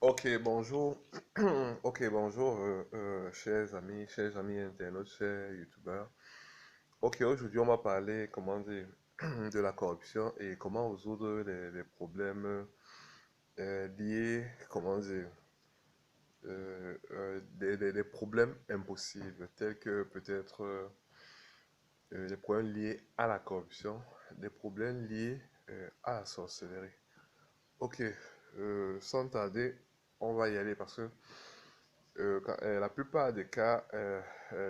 Ok, bonjour. Ok, bonjour, chers amis internautes, chers youtubeurs. Ok, aujourd'hui, on va parler, comment dire, de la corruption et comment résoudre les problèmes liés, comment dire, des problèmes impossibles, tels que peut-être des problèmes liés à la corruption, des problèmes liés à la sorcellerie. Ok, sans tarder, on va y aller parce que la plupart des cas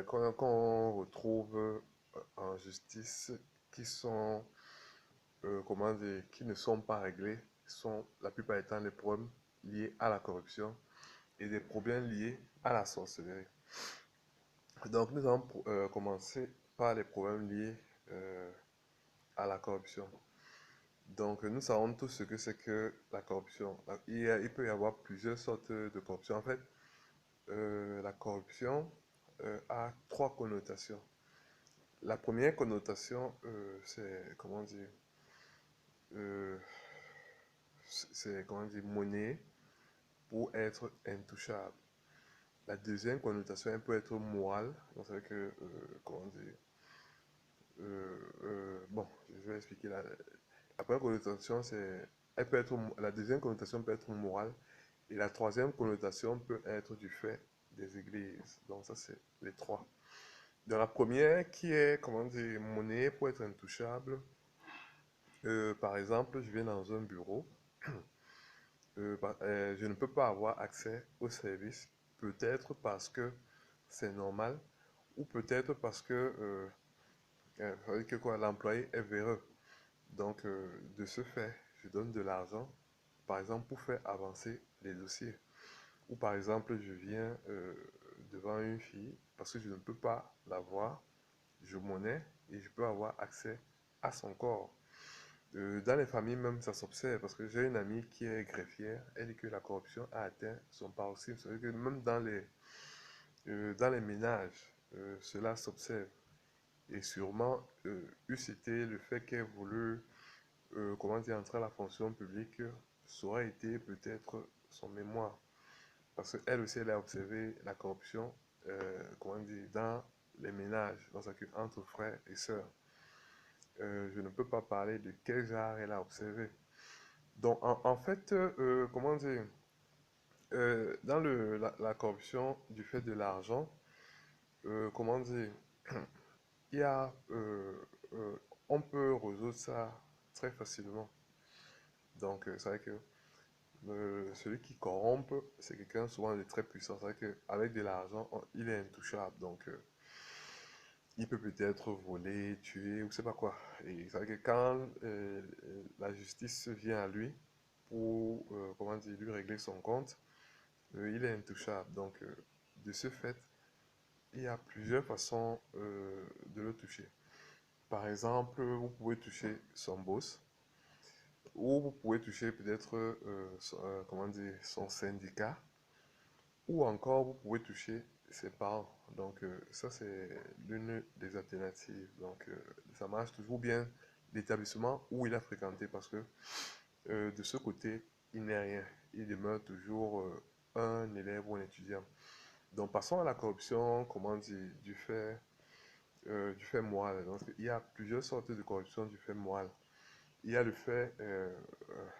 qu'on retrouve en justice qui sont, comment dire, qui ne sont pas réglés sont la plupart du temps des problèmes liés à la corruption et des problèmes liés à la sorcellerie. Donc nous allons commencer par les problèmes liés euh, à la corruption. Donc nous savons tous ce que c'est que la corruption. Il peut y avoir plusieurs sortes de corruption. En fait, la corruption a trois connotations. La première connotation, c'est, comment dire, euh, c'est, comment dire, monnaie pour être intouchable. La deuxième connotation, elle peut être morale. Donc, c'est que, comment dire, bon, je vais expliquer la première connotation, c'est, elle peut être, la deuxième connotation peut être morale. Et la troisième connotation peut être du fait des églises. Donc, ça, c'est les trois. Dans la première, qui est, comment dire, monnaie pour être intouchable, par exemple, je viens dans un bureau, je ne peux pas avoir accès au service, peut-être parce que c'est normal, ou peut-être parce que, ça veut dire que quoi, l'employé est véreux. Donc, de ce fait, je donne de l'argent, par exemple, pour faire avancer les dossiers. Ou par exemple, je viens devant une fille, parce que je ne peux pas la voir, je monnaie et je peux avoir accès à son corps. Dans les familles même, ça s'observe parce que j'ai une amie qui est greffière. Elle dit que la corruption a atteint son paroxysme. C'est-à-dire que même dans les ménages, cela s'observe. Et sûrement, eût été le fait qu'elle voulait, comment dire, entrer à la fonction publique, ça aurait été peut-être son mémoire. Parce qu'elle aussi, elle a observé la corruption, comment dire, dans les ménages, entre frères et sœurs. Je ne peux pas parler de quel genre elle a observé. Donc, en fait, comment dire, dans la corruption du fait de l'argent, comment dire, il y a, on peut résoudre ça très facilement. Donc, c'est vrai que celui qui corrompt, c'est quelqu'un souvent de très puissant. C'est vrai qu'avec de l'argent, il est intouchable. Donc, il peut peut-être voler, tuer, ou je sais pas quoi. Et c'est vrai que quand la justice vient à lui pour, comment dire, lui régler son compte, il est intouchable. Donc, de ce fait, il y a plusieurs façons de le toucher. Par exemple, vous pouvez toucher son boss, ou vous pouvez toucher peut-être, comment dire, son syndicat, ou encore vous pouvez toucher ses parents. Donc, ça, c'est l'une des alternatives. Donc, ça marche toujours bien l'établissement où il a fréquenté parce que de ce côté, il n'est rien. Il demeure toujours un élève ou un étudiant. Donc, passons à la corruption, comment dire, du fait moral. Donc, il y a plusieurs sortes de corruption du fait moral. Il y a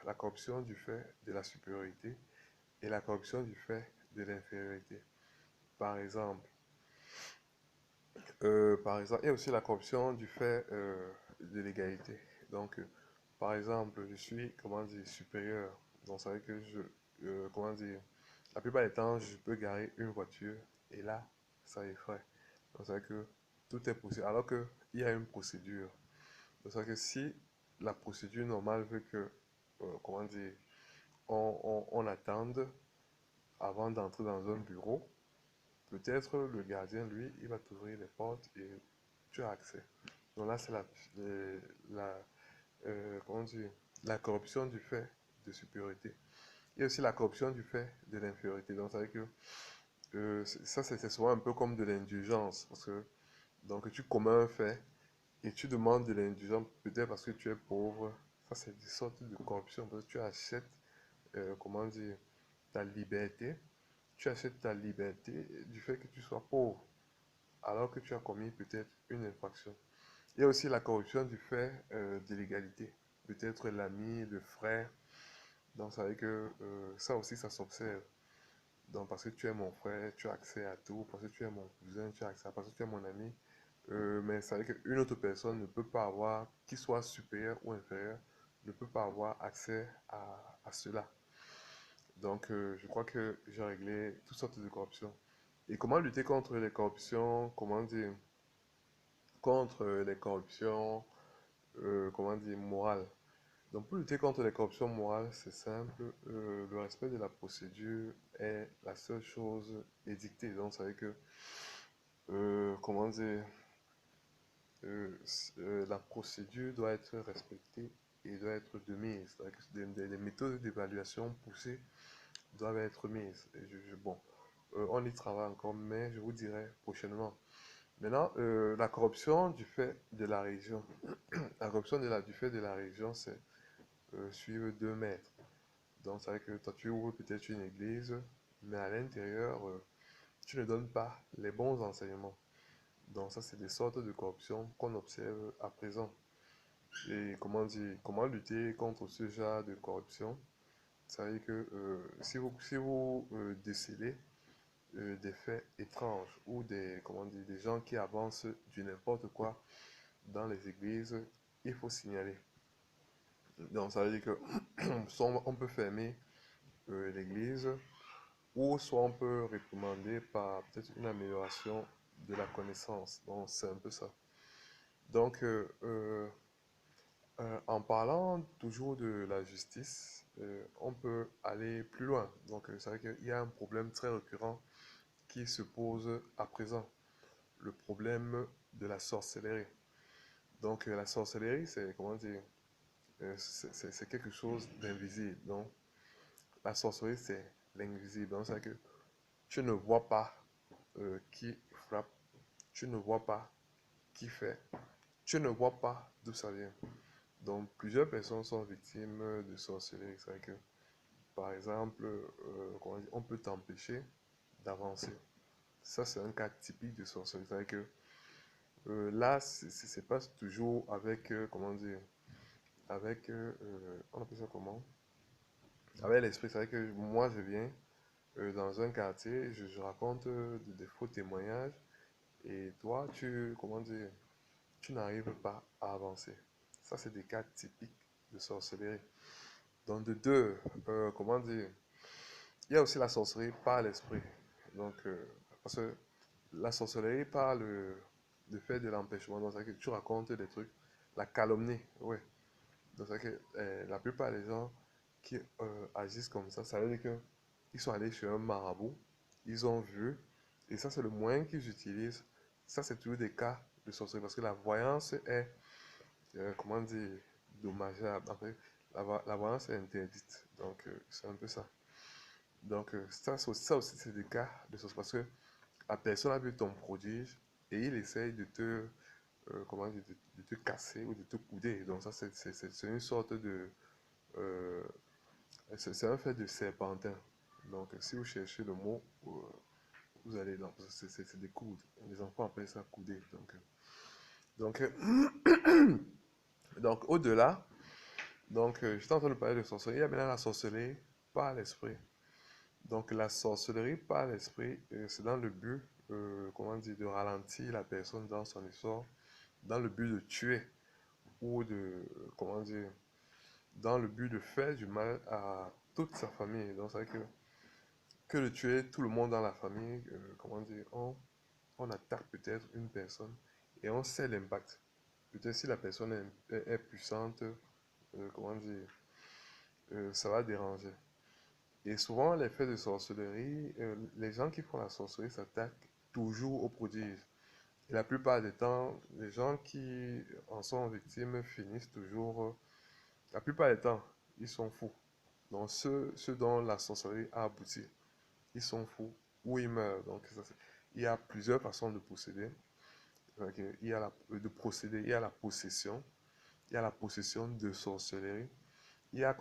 la corruption du fait de la supériorité et la corruption du fait de l'infériorité. Par exemple, il y a aussi la corruption du fait de l'égalité. Donc, par exemple, je suis, comment dire, supérieur. Donc, ça veut dire que comment dire, la plupart des temps, je peux garer une voiture et là, ça effraie. Donc, ça veut dire que tout est possible. Alors qu'il y a une procédure. Donc, ça veut dire que si la procédure normale veut que, comment dire, on attende avant d'entrer dans un bureau, peut-être le gardien, lui, il va t'ouvrir les portes et tu as accès. Donc là, c'est la, comment dire, la corruption du fait de supériorité. Il y a aussi la corruption du fait de l'infériorité. Donc, ça veut dire que ça, c'est souvent un peu comme de l'indulgence. Parce que, donc, tu commets un fait et tu demandes de l'indulgence peut-être parce que tu es pauvre. Ça, c'est des sortes de corruption. Parce que tu achètes, comment dire, ta liberté, tu achètes ta liberté du fait que tu sois pauvre, alors que tu as commis peut-être une infraction. Il y a aussi la corruption du fait de l'égalité. Peut-être l'ami, le frère. Donc, ça veut dire que ça aussi, ça s'observe. Donc, parce que tu es mon frère, tu as accès à tout. Parce que tu es mon cousin, tu as accès à... Parce que tu es mon ami. Mais ça veut dire qu'une autre personne ne peut pas avoir, qu'il soit supérieur ou inférieur, ne peut pas avoir accès à cela. Donc, je crois que j'ai réglé toutes sortes de corruptions. Et comment lutter contre les corruptions, comment dire, contre les corruptions, comment dire, morales. Donc, pour lutter contre les corruptions morales, c'est simple, le respect de la procédure est la seule chose édictée. Donc, ça veut dire que, comment dire, la procédure doit être respectée et doit être de mise. Des méthodes d'évaluation poussées doivent être mises. Et bon, on y travaille encore, mais je vous dirai prochainement. Maintenant, la corruption du fait de la région. La corruption du fait de la région, c'est suivre 2 maîtres. Donc, c'est vrai que toi, tu ouvres peut-être une église, mais à l'intérieur, tu ne donnes pas les bons enseignements. Donc, ça, c'est des sortes de corruption qu'on observe à présent. Et comment dire, comment lutter contre ce genre de corruption? Ça veut dire que si vous décelez des faits étranges ou comment dire, des gens qui avancent du n'importe quoi dans les églises, il faut signaler. Donc, ça veut dire que soit on peut fermer l'église, ou soit on peut réprimander par peut-être une amélioration de la connaissance. Donc, c'est un peu ça. Donc, en parlant toujours de la justice, on peut aller plus loin. Donc, c'est vrai qu'il y a un problème très récurrent qui se pose à présent, le problème de la sorcellerie. Donc, la sorcellerie, c'est, comment dire, c'est quelque chose d'invisible. Donc, la sorcellerie, c'est l'invisible. Donc, c'est que tu ne vois pas qui frappe, tu ne vois pas qui fait, tu ne vois pas d'où ça vient. Donc, plusieurs personnes sont victimes de sorcellerie. C'est vrai que, par exemple, on peut t'empêcher d'avancer. Ça, c'est un cas typique de sorcellerie. C'est vrai que là, c'est pas toujours avec, comment dire, avec, on appelle ça comment? Avec l'esprit. C'est vrai que moi, je viens dans un quartier, je raconte des faux témoignages et toi, comment dire, tu n'arrives pas à avancer. Ça, c'est des cas typiques de sorcellerie. Donc, de deux, comment dire, il y a aussi la sorcellerie par l'esprit. Donc, parce que la sorcellerie par le fait de l'empêchement, donc c'est que tu racontes des trucs, la calomnie, ouais. Donc, c'est que la plupart des gens qui agissent comme ça veut dire qu'ils sont allés chez un marabout, ils ont vu, et ça, c'est le moyen qu'ils utilisent. Ça, c'est toujours des cas de sorcellerie, parce que la voyance est, comment dire, dommageable. En fait, la voyance est interdite. Donc, c'est un peu ça. Donc, ça aussi, c'est des cas de sorcellerie, parce que la personne a vu ton prodige et il essaye de te, comment dire, de te casser ou de te couder. Donc, ça, c'est une sorte de, euh, c'est un fait de serpentin. Donc, si vous cherchez le mot, vous allez dans, c'est des coudes. Les enfants appellent ça couder. Donc, donc au-delà, donc, j'étais en train de parler de sorcellerie. Il y a maintenant la sorcellerie par l'esprit. Donc, la sorcellerie par l'esprit, c'est dans le but, comment dire, de ralentir la personne dans son essor, dans le but de tuer ou comment dire, dans le but de faire du mal à toute sa famille. Donc, c'est vrai que de tuer tout le monde dans la famille, comment dire, on attaque peut-être une personne et on sait l'impact. Peut-être si la personne est puissante, comment dire, ça va déranger. Et souvent, les faits de sorcellerie, les gens qui font la sorcellerie s'attaquent toujours aux prodiges. Et la plupart des temps, les gens qui en sont victimes finissent toujours, la plupart des temps, ils sont fous. Donc, ceux dont la sorcellerie a abouti, ils sont fous ou ils meurent. Donc, il y a plusieurs façons de procéder. Donc, il y a la possession, il y a la possession de sorcellerie, il y a